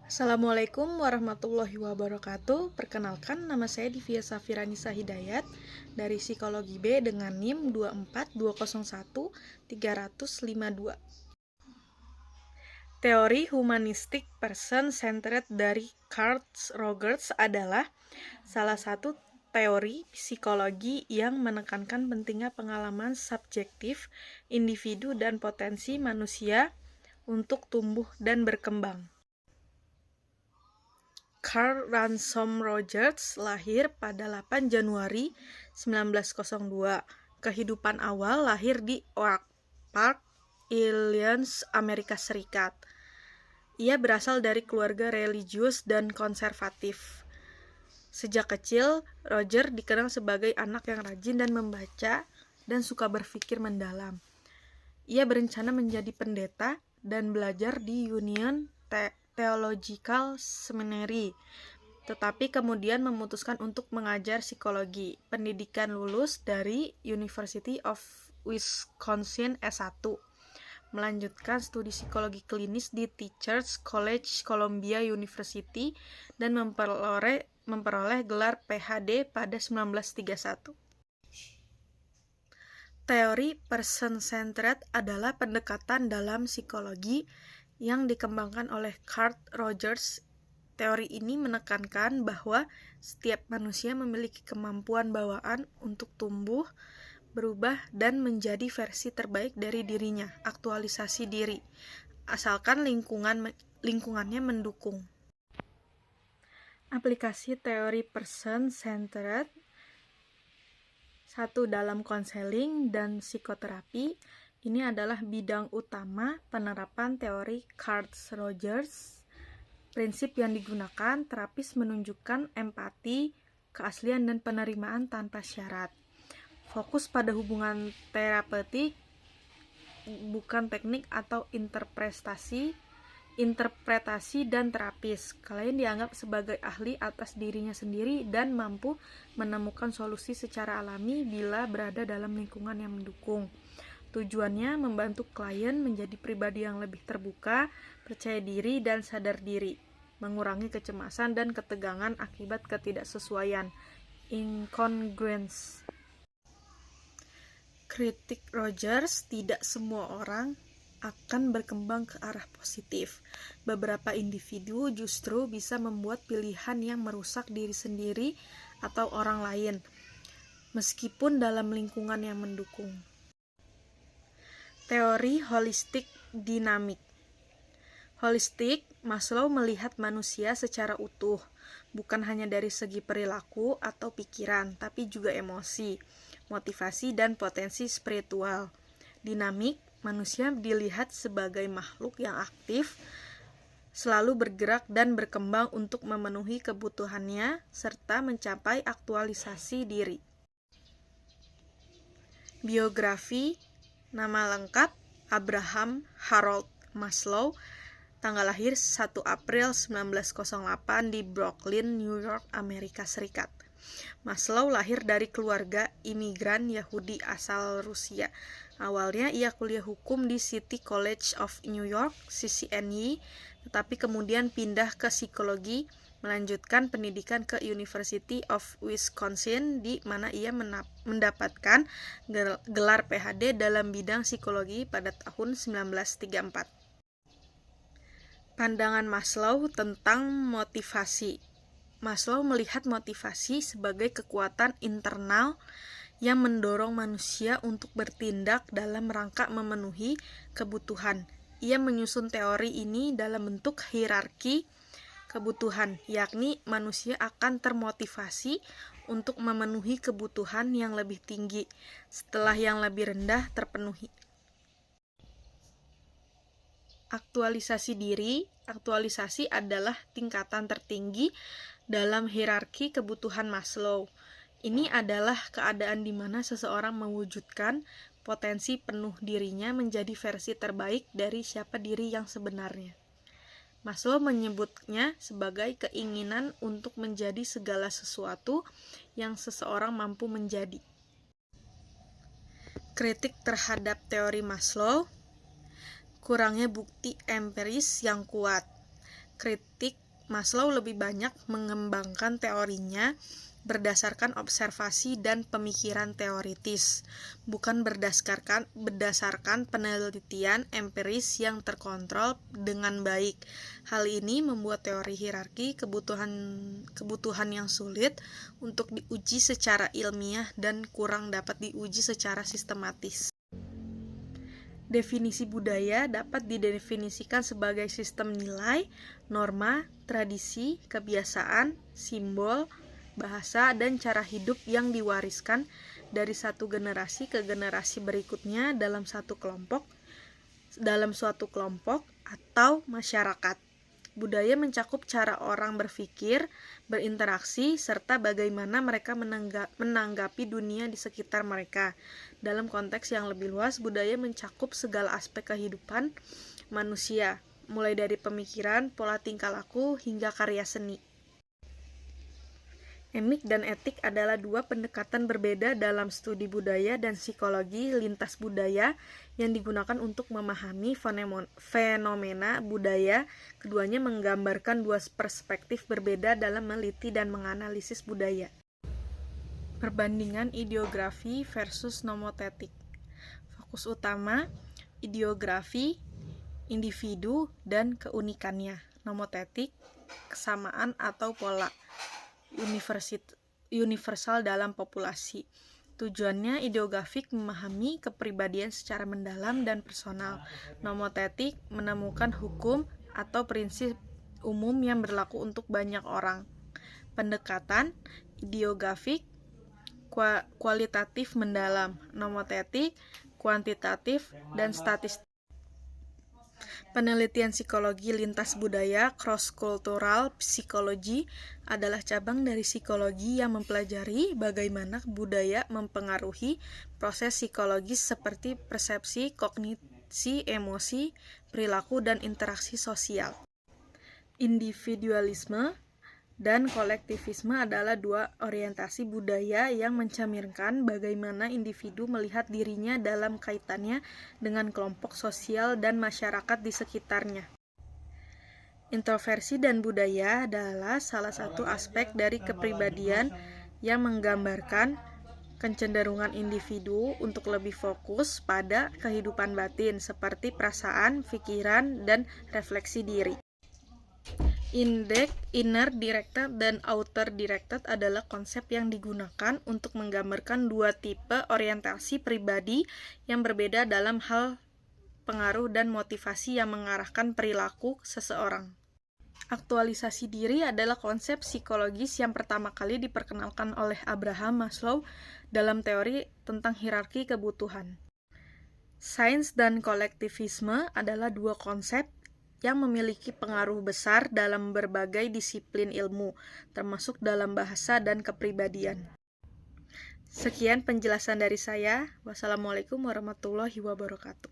Assalamualaikum warahmatullahi wabarakatuh. Perkenalkan, nama saya Divya Safiranisa Hidayat dari Psikologi B dengan NIM 24201-352. Teori humanistik person-centered dari Carl Rogers adalah salah satu teori psikologi yang menekankan pentingnya pengalaman subjektif individu dan potensi manusia untuk tumbuh dan berkembang. Carl Ransom Rogers lahir pada 8 Januari 1902. Kehidupan awal lahir di Oak Park, Illinois, Amerika Serikat. Ia berasal dari keluarga religius dan konservatif. Sejak kecil, Roger dikenal sebagai anak yang rajin dan membaca dan suka berpikir mendalam. Ia berencana menjadi pendeta dan belajar di Union Theological Seminary, tetapi kemudian memutuskan untuk mengajar psikologi. Pendidikan lulus dari University of Wisconsin S1, melanjutkan studi psikologi klinis di Teachers College Columbia University dan memperoleh gelar PhD pada 1931. Teori person-centered adalah pendekatan dalam psikologi yang dikembangkan oleh Carl Rogers. Teori ini menekankan bahwa setiap manusia memiliki kemampuan bawaan untuk tumbuh, berubah, dan menjadi versi terbaik dari dirinya, aktualisasi diri, asalkan lingkungannya mendukung. Aplikasi teori person-centered 1. Dalam konseling dan psikoterapi. Ini adalah bidang utama penerapan teori Carl Rogers. Prinsip yang digunakan, terapis menunjukkan empati, keaslian, dan penerimaan tanpa syarat. Fokus pada hubungan terapeutik, bukan teknik atau interpretasi dan terapis. Klien dianggap sebagai ahli atas dirinya sendiri dan mampu menemukan solusi secara alami bila berada dalam lingkungan yang mendukung. Tujuannya membantu klien menjadi pribadi yang lebih terbuka, percaya diri, dan sadar diri, mengurangi kecemasan dan ketegangan akibat ketidaksesuaian, incongruence. Kritik Rogers, tidak semua orang akan berkembang ke arah positif. Beberapa individu justru bisa membuat pilihan yang merusak diri sendiri atau orang lain, meskipun dalam lingkungan yang mendukung. Teori holistik dinamik. Holistik, Maslow melihat manusia secara utuh, bukan hanya dari segi perilaku atau pikiran, tapi juga emosi, motivasi, dan potensi spiritual. Dinamik, manusia dilihat sebagai makhluk yang aktif, selalu bergerak dan berkembang untuk memenuhi kebutuhannya, serta mencapai aktualisasi diri. Biografi. Nama lengkap Abraham Harold Maslow, tanggal lahir 1 April 1908 di Brooklyn, New York, Amerika Serikat. Maslow lahir dari keluarga imigran Yahudi asal Rusia. Awalnya ia kuliah hukum di City College of New York, CCNY, tetapi kemudian pindah ke psikologi, melanjutkan pendidikan ke University of Wisconsin, di mana ia mendapatkan gelar PhD dalam bidang psikologi pada tahun 1934. Pandangan Maslow tentang motivasi. Maslow melihat motivasi sebagai kekuatan internal yang mendorong manusia untuk bertindak dalam rangka memenuhi kebutuhan. Ia menyusun teori ini dalam bentuk hierarki kebutuhan, yakni manusia akan termotivasi untuk memenuhi kebutuhan yang lebih tinggi setelah yang lebih rendah terpenuhi. Aktualisasi diri. Aktualisasi adalah tingkatan tertinggi dalam hierarki kebutuhan Maslow. Ini adalah keadaan di mana seseorang mewujudkan potensi penuh dirinya menjadi versi terbaik dari siapa diri yang sebenarnya. Maslow menyebutnya sebagai keinginan untuk menjadi segala sesuatu yang seseorang mampu menjadi. Kritik terhadap teori Maslow. Kurangnya bukti empiris yang kuat. kritik, Maslow lebih banyak mengembangkan teorinya berdasarkan observasi dan pemikiran teoritis, bukan berdasarkan penelitian empiris yang terkontrol dengan baik. Hal ini membuat teori hierarki kebutuhan yang sulit untuk diuji secara ilmiah dan kurang dapat diuji secara sistematis. Definisi budaya dapat didefinisikan sebagai sistem nilai, norma, tradisi, kebiasaan, simbol, bahasa, dan cara hidup yang diwariskan dari satu generasi ke generasi berikutnya dalam suatu kelompok atau masyarakat. Budaya mencakup cara orang berpikir, berinteraksi, serta bagaimana mereka menanggapi dunia di sekitar mereka. Dalam konteks yang lebih luas, budaya mencakup segala aspek kehidupan manusia, mulai dari pemikiran, pola tingkah laku, hingga karya seni. Emik dan etik adalah dua pendekatan berbeda dalam studi budaya dan psikologi lintas budaya yang digunakan untuk memahami fenomena budaya. Keduanya menggambarkan dua perspektif berbeda dalam meneliti dan menganalisis budaya. Perbandingan ideografi versus nomotetik. Fokus utama, ideografi, individu dan keunikannya. Nomotetik, kesamaan atau pola universal dalam populasi. Tujuannya ideografik memahami kepribadian secara mendalam dan personal. Nomotetik menemukan hukum atau prinsip umum yang berlaku untuk banyak orang. Pendekatan ideografik kualitatif mendalam, nomotetik kuantitatif dan statistik. Penelitian psikologi lintas budaya cross-cultural psychology adalah cabang dari psikologi yang mempelajari bagaimana budaya mempengaruhi proses psikologis seperti persepsi, kognisi, emosi, perilaku, dan interaksi sosial. Individualisme dan kolektivisme adalah dua orientasi budaya yang mencerminkan bagaimana individu melihat dirinya dalam kaitannya dengan kelompok sosial dan masyarakat di sekitarnya. Introversi dan budaya adalah salah satu aspek dari kepribadian yang menggambarkan kecenderungan individu untuk lebih fokus pada kehidupan batin seperti perasaan, pikiran, dan refleksi diri. Inner directed dan outer directed adalah konsep yang digunakan untuk menggambarkan dua tipe orientasi pribadi yang berbeda dalam hal pengaruh dan motivasi yang mengarahkan perilaku seseorang. Aktualisasi diri adalah konsep psikologis yang pertama kali diperkenalkan oleh Abraham Maslow dalam teori tentang hierarki kebutuhan. Sains dan kolektivisme adalah dua konsep yang memiliki pengaruh besar dalam berbagai disiplin ilmu, termasuk dalam bahasa dan kepribadian. Sekian penjelasan dari saya. Wassalamualaikum warahmatullahi wabarakatuh.